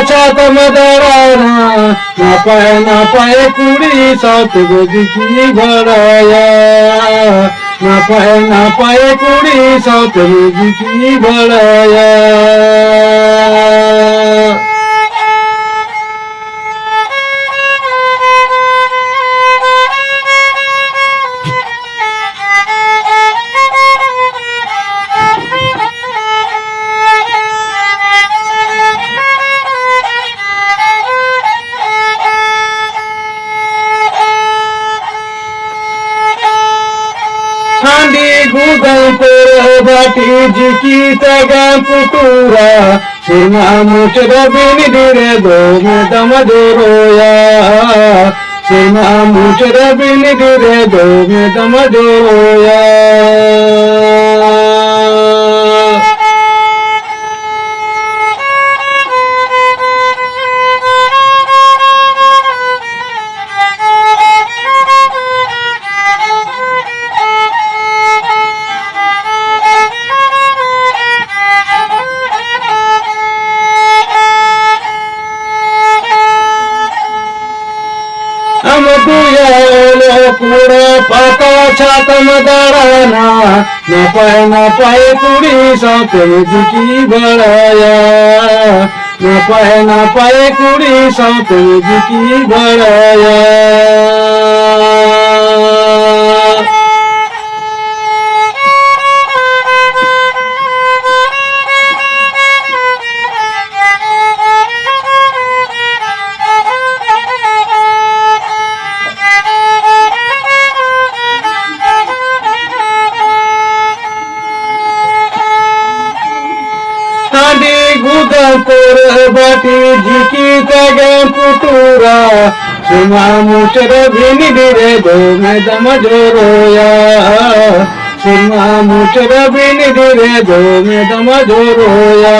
छात मदराना ना पाए कुड़ी सात गज की भराया ना पाए कुड़ी सात गज की भराया हांडी गूगल पर बाटी जिकी तगा पुटूरा सीमा मुचर बिन दिरे दो में दम जोरोया सीमा मुचर बिन दिरे दो में दम जोरोया कूड़ा पाता छात मदराना ना पाए कुड़ी सात की भराया ना पाए कुड़ी सात की भराया गूगल बाटी जिकी तगे पुटूरा सीमा मुचर बिन दिरे दो में दम जोरोया सीमा मुचर बिन दिरे दो में दम जोरोया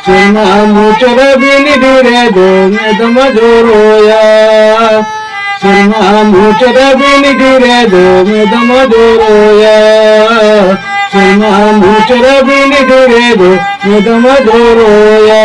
सीमा मुचर बिन दिरे दो में दम जोरोया सीमा मुचर बिन दिरे दो में दम जोरोया सीमा मुचर बिन दिरे दो में दम जोरोया